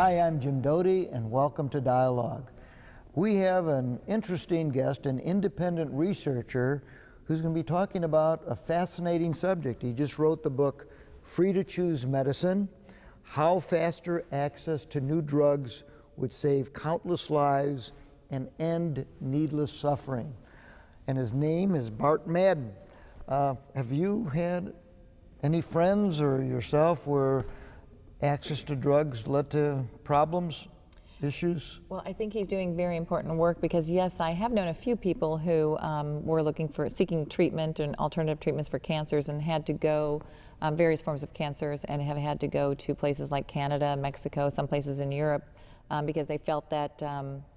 Hi, I'm Jim Doti, and welcome to Dialogue. We have an interesting guest, an independent researcher, who's going to be talking about a fascinating subject. He just wrote the book, Free to Choose Medicine: How Faster Access to New Drugs Would Save Countless Lives and End Needless Suffering. And his name is Bartley Madden. Have you had any friends or yourself where access to drugs led to problems, issues? Well, I think he's doing very important work because, yes, I have known a few people who were seeking treatment and alternative treatments for cancers and had to go, various forms of cancers, and have had to go to places like Canada, Mexico, some places in Europe, because they felt that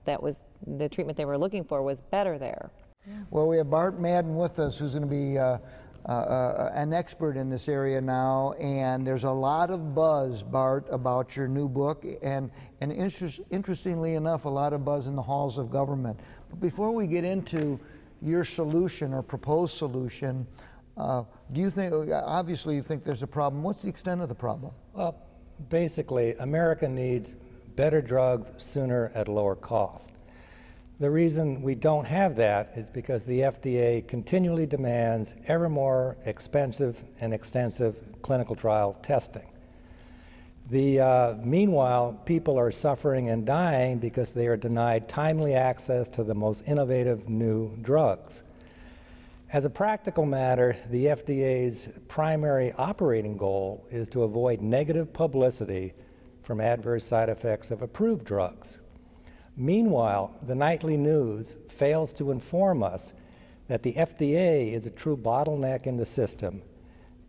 that was the treatment they were looking for was better there. Yeah. Well, we have Bartley Madden with us, who's going to be an expert in this area now, and there's a lot of buzz, Bart, about your new book, and interestingly enough, a lot of buzz in the halls of government. But before we get into your solution or proposed solution, do you think, obviously you think there's a problem. What's the extent of the problem? Well, basically, America needs better drugs sooner at lower cost. The reason we don't have that is because the FDA continually demands ever more expensive and extensive clinical trial testing. Meanwhile, people are suffering and dying because they are denied timely access to the most innovative new drugs. As a practical matter, the FDA's primary operating goal is to avoid negative publicity from adverse side effects of approved drugs. Meanwhile, the nightly news fails to inform us that the FDA is a true bottleneck in the system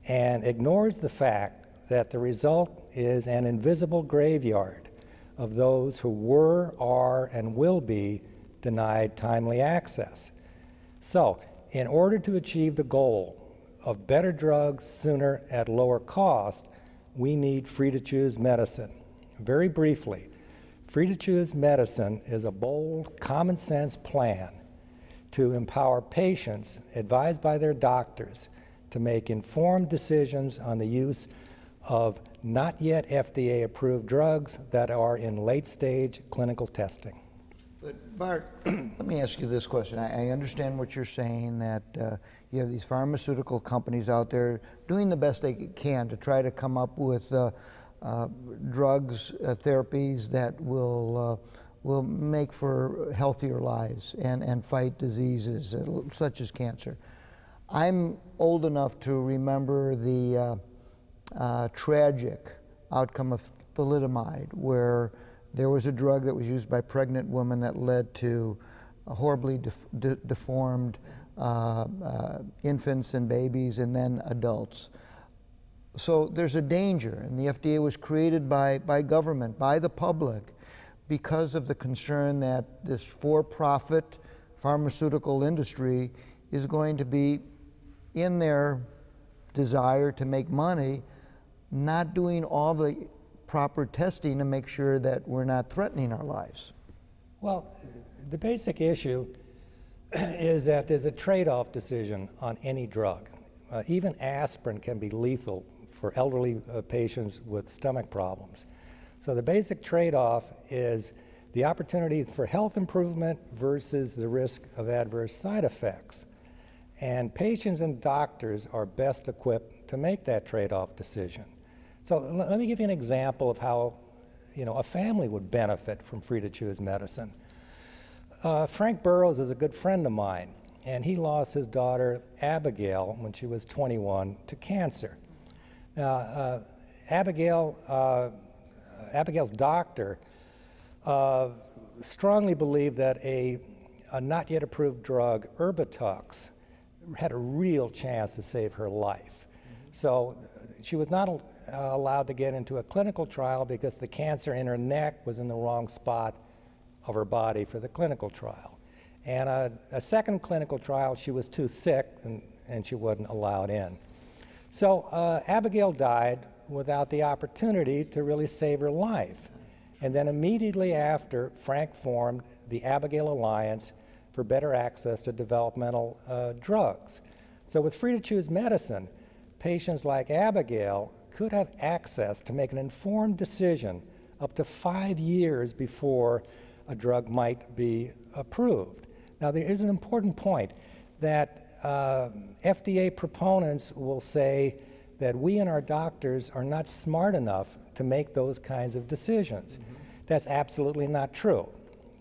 and ignores the fact that the result is an invisible graveyard of those who were, are, and will be denied timely access. So, in order to achieve the goal of better drugs sooner at lower cost, we need free-to-choose medicine. Very briefly, free-to-choose medicine is a bold, common-sense plan to empower patients advised by their doctors to make informed decisions on the use of not yet FDA-approved drugs that are in late-stage clinical testing. But Bart, let me ask you this question. I understand what you're saying, that you have these pharmaceutical companies out there doing the best they can to try to come up with drugs, therapies that will make for healthier lives and fight diseases such as cancer. I'm old enough to remember the tragic outcome of thalidomide, where there was a drug that was used by pregnant women that led to horribly deformed infants and babies and then adults. So there's a danger, and the FDA was created by government, by the public, because of the concern that this for-profit pharmaceutical industry is going to be, in their desire to make money, not doing all the proper testing to make sure that we're not threatening our lives. Well, the basic issue is that there's a trade-off decision on any drug. Even aspirin can be lethal for elderly patients with stomach problems. So the basic trade-off is the opportunity for health improvement versus the risk of adverse side effects. And patients and doctors are best equipped to make that trade-off decision. So let me give you an example of how a family would benefit from free-to-choose medicine. Frank Burroughs is a good friend of mine, and he lost his daughter Abigail when she was 21 to cancer. Now, Abigail's doctor strongly believed that a not yet approved drug, Erbitux, had a real chance to save her life. So she was not allowed to get into a clinical trial because the cancer in her neck was in the wrong spot of her body for the clinical trial. And a second clinical trial, she was too sick and she wasn't allowed in. So Abigail died without the opportunity to really save her life. And then immediately after, Frank formed the Abigail Alliance for better access to developmental drugs. So with free-to-choose medicine, patients like Abigail could have access to make an informed decision up to 5 years before a drug might be approved. Now, there is an important point that FDA proponents will say that we and our doctors are not smart enough to make those kinds of decisions. That's absolutely not true.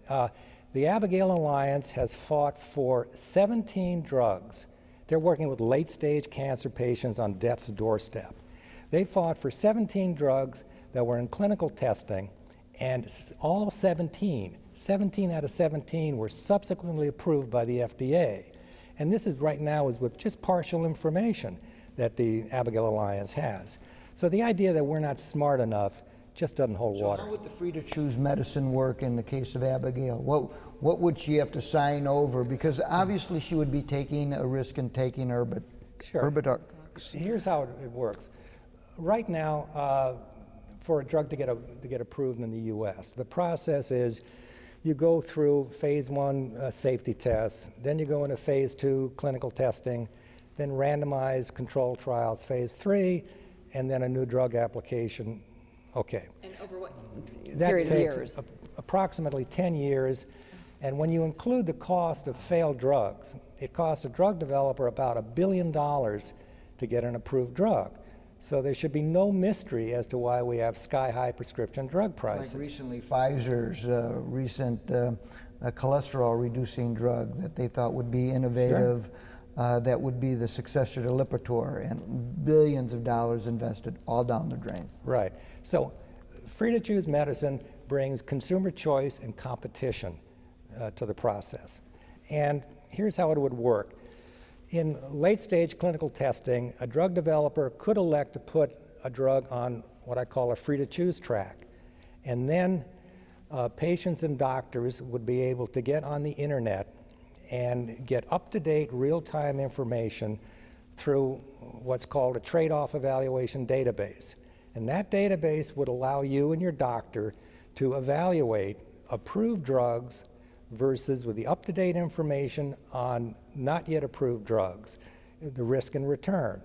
The Abigail Alliance has fought for 17 drugs. They're working with late-stage cancer patients on death's doorstep. They fought for 17 drugs that were in clinical testing, and all 17 out of 17 were subsequently approved by the FDA. And this is right now is with just partial information that the Abigail Alliance has. So the idea that we're not smart enough just doesn't hold water. How would the free-to-choose medicine work in the case of Abigail? What would she have to sign over? Because obviously she would be taking a risk in taking Erbitux. Here's how it works. Right now, for a drug to get approved in the U.S., the process is you go through phase 1 safety tests, then you go into phase 2 clinical testing, then randomized controlled trials, phase 3, and then a new drug application. Okay. And over what period of takes years? Approximately 10 years. And when you include the cost of failed drugs, it costs a drug developer about $1 billion to get an approved drug. So there should be no mystery as to why we have sky-high prescription drug prices. Like recently, Pfizer's recent cholesterol-reducing drug that they thought would be innovative, that would be the successor to Lipitor, and billions of dollars invested all down the drain. Right. So free-to-choose medicine brings consumer choice and competition to the process. And here's how it would work. In late-stage clinical testing, a drug developer could elect to put a drug on what I call a free-to-choose track. And then patients and doctors would be able to get on the internet and get up-to-date real-time information through what's called a trade-off evaluation database. And that database would allow you and your doctor to evaluate approved drugs versus with the up-to-date information on not yet approved drugs, the risk and return.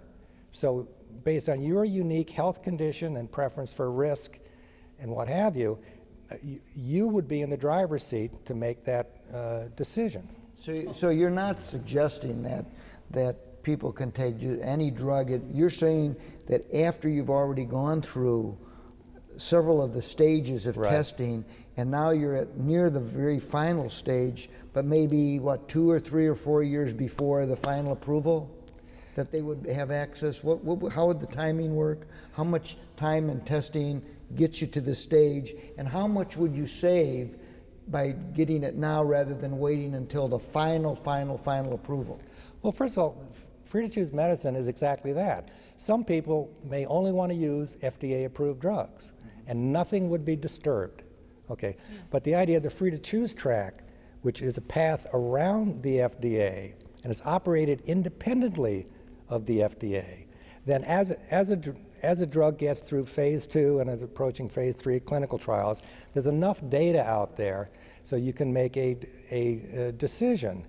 So based on your unique health condition and preference for risk and what have you, you would be in the driver's seat to make that decision. So you're not suggesting that people can take any drug. You're saying that after you've already gone through several of the stages of testing, and now you're at near the very final stage, but maybe, what, 2 or 3 or 4 years before the final approval, that they would have access? How would the timing work? How much time and testing gets you to the stage, and how much would you save by getting it now rather than waiting until the final approval? Well, first of all, free-to-choose medicine is exactly that. Some people may only want to use FDA-approved drugs, and nothing would be disturbed. Okay, but the idea of the free-to-choose track, which is a path around the FDA and is operated independently of the FDA, then as a drug gets through phase 2 and is approaching phase 3 clinical trials, there's enough data out there so you can make a decision.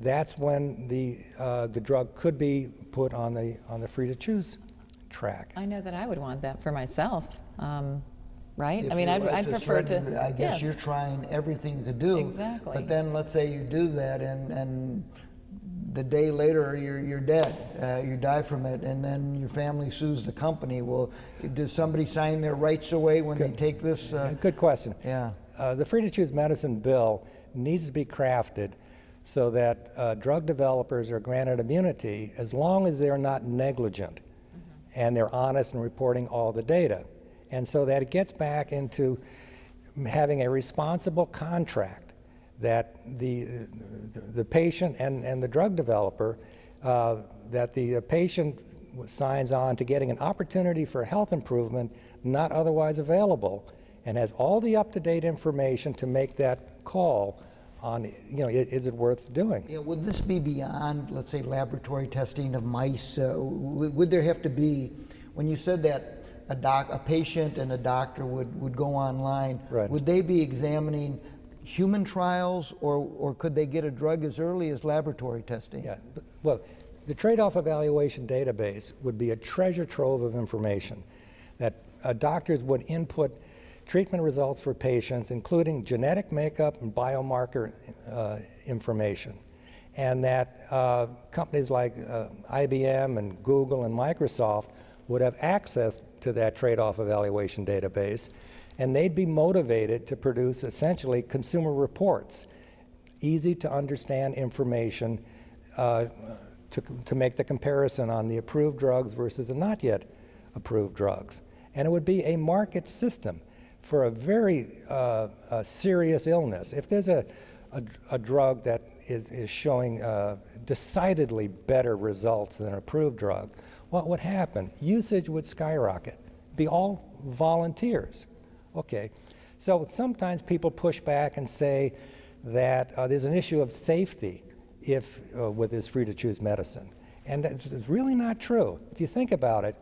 That's when the drug could be put on the free-to-choose track. I know that I would want that for myself. Right? If I mean, your life I'd is prefer threatened, to. I guess yes. you're trying everything to do. Exactly. But then let's say you do that, and the day later you're dead. You die from it, and then your family sues the company. Well, does somebody sign their rights away when they take this? Good question. Yeah. The free-to-choose medicine bill needs to be crafted so that drug developers are granted immunity as long as they're not negligent and they're honest in reporting all the data. And so that it gets back into having a responsible contract that the patient and the drug developer, that the patient signs on to getting an opportunity for health improvement not otherwise available, and has all the up-to-date information to make that call on, is it worth doing? Yeah, would this be beyond, let's say, laboratory testing of mice? Would there have to be, when you said that a patient and a doctor would go online, would they be examining human trials, or could they get a drug as early as laboratory testing? Yeah, well, the trade-off evaluation database would be a treasure trove of information that doctors would input treatment results for patients, including genetic makeup and biomarker information. And that companies like IBM and Google and Microsoft would have access to that trade-off evaluation database, and they'd be motivated to produce essentially consumer reports, easy to understand information to make the comparison on the approved drugs versus the not yet approved drugs. And it would be a market system for a very serious illness. If there's a drug that is showing decidedly better results than an approved drug, what would happen? Usage would skyrocket. It'd be all volunteers. Okay, so sometimes people push back and say that there's an issue of safety with this free-to-choose medicine. And that's really not true. If you think about it,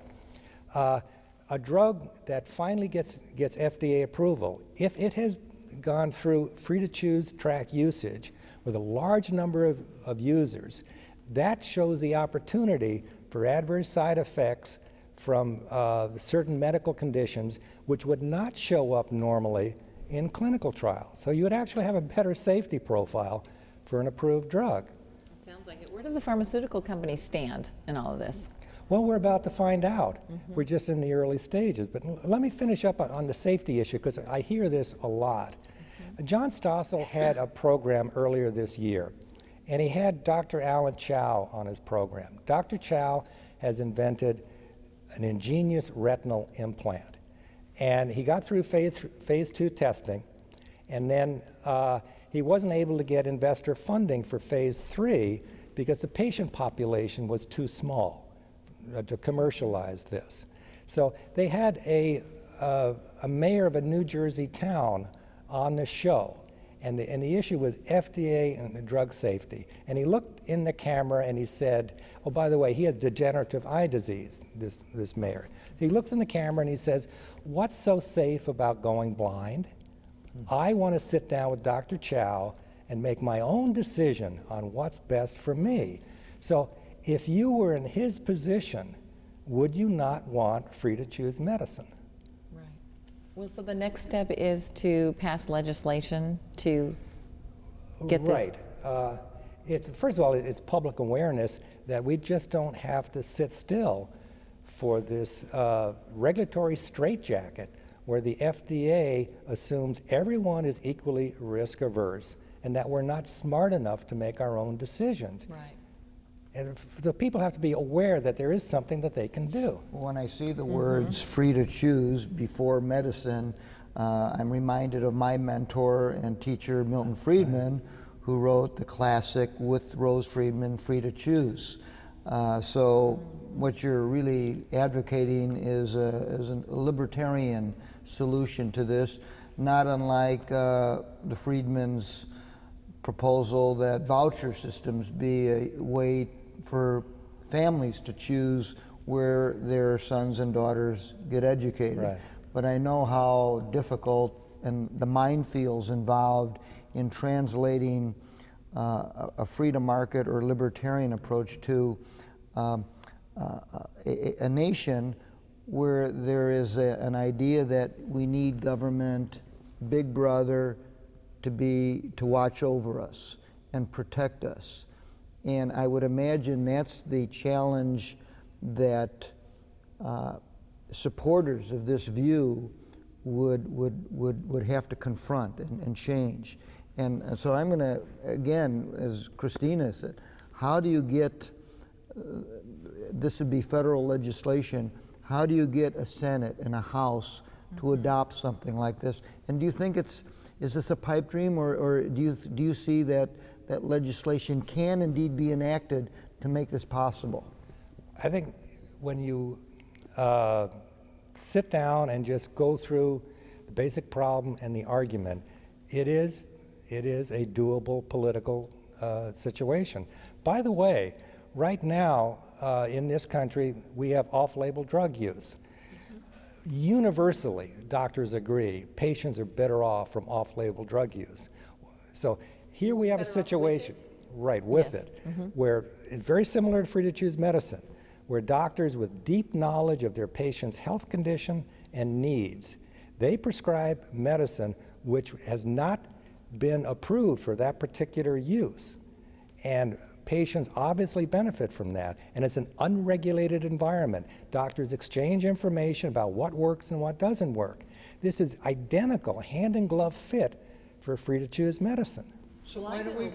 a drug that finally gets FDA approval, if it has gone through free-to-choose track usage with a large number of users, that shows the opportunity for adverse side effects from certain medical conditions which would not show up normally in clinical trials. So you would actually have a better safety profile for an approved drug. It sounds like it. Where do the pharmaceutical companies stand in all of this? Well, we're about to find out. We're just in the early stages. But let me finish up on the safety issue, because I hear this a lot. John Stossel had a program earlier this year, and he had Dr. Alan Chow on his program. Dr. Chow has invented an ingenious retinal implant. And he got through phase 2 testing, and then he wasn't able to get investor funding for phase 3 because the patient population was too small to commercialize this. So they had a mayor of a New Jersey town on the show, and the issue was FDA and drug safety. And he looked in the camera and he said, oh, by the way, he has degenerative eye disease, this mayor. He looks in the camera and he says, what's so safe about going blind? I want to sit down with Dr. Chow and make my own decision on what's best for me. So if you were in his position, would you not want free-to-choose medicine? Right. Well, so the next step is to pass legislation to get this. Right. First of all, it's public awareness that we just don't have to sit still for this regulatory straitjacket where the FDA assumes everyone is equally risk averse and that we're not smart enough to make our own decisions. Right. And the people have to be aware that there is something that they can do. When I see the words free to choose before medicine, I'm reminded of my mentor and teacher, Milton Friedman, who wrote the classic with Rose Friedman, Free to Choose. So what you're really advocating is a libertarian solution to this, not unlike the Friedman's proposal that voucher systems be a way for families to choose where their sons and daughters get educated. Right. But I know how difficult and the minefields involved in translating a freedom market or libertarian approach to a nation where there is an idea that we need government, big brother, to watch over us and protect us. And I would imagine that's the challenge that supporters of this view would have to confront and change. And so I'm going to, again, as Kristina said, how do you get, this would be federal legislation, how do you get a Senate and a House to adopt something like this? And do you think is this a pipe dream, or do you see that legislation can indeed be enacted to make this possible? I think when you sit down and just go through the basic problem and the argument, it is a doable political situation. By the way, right now in this country, we have off-label drug use. Universally, doctors agree, patients are better off from off-label drug use. So here we have a situation, right, with it, where it's very similar to free-to-choose medicine, where doctors with deep knowledge of their patient's health condition and needs, They prescribe medicine which has not been approved for that particular use. And patients obviously benefit from that. And it's an unregulated environment. Doctors exchange information about what works and what doesn't work. This is identical, hand-in-glove fit for free-to-choose medicine. So why don't we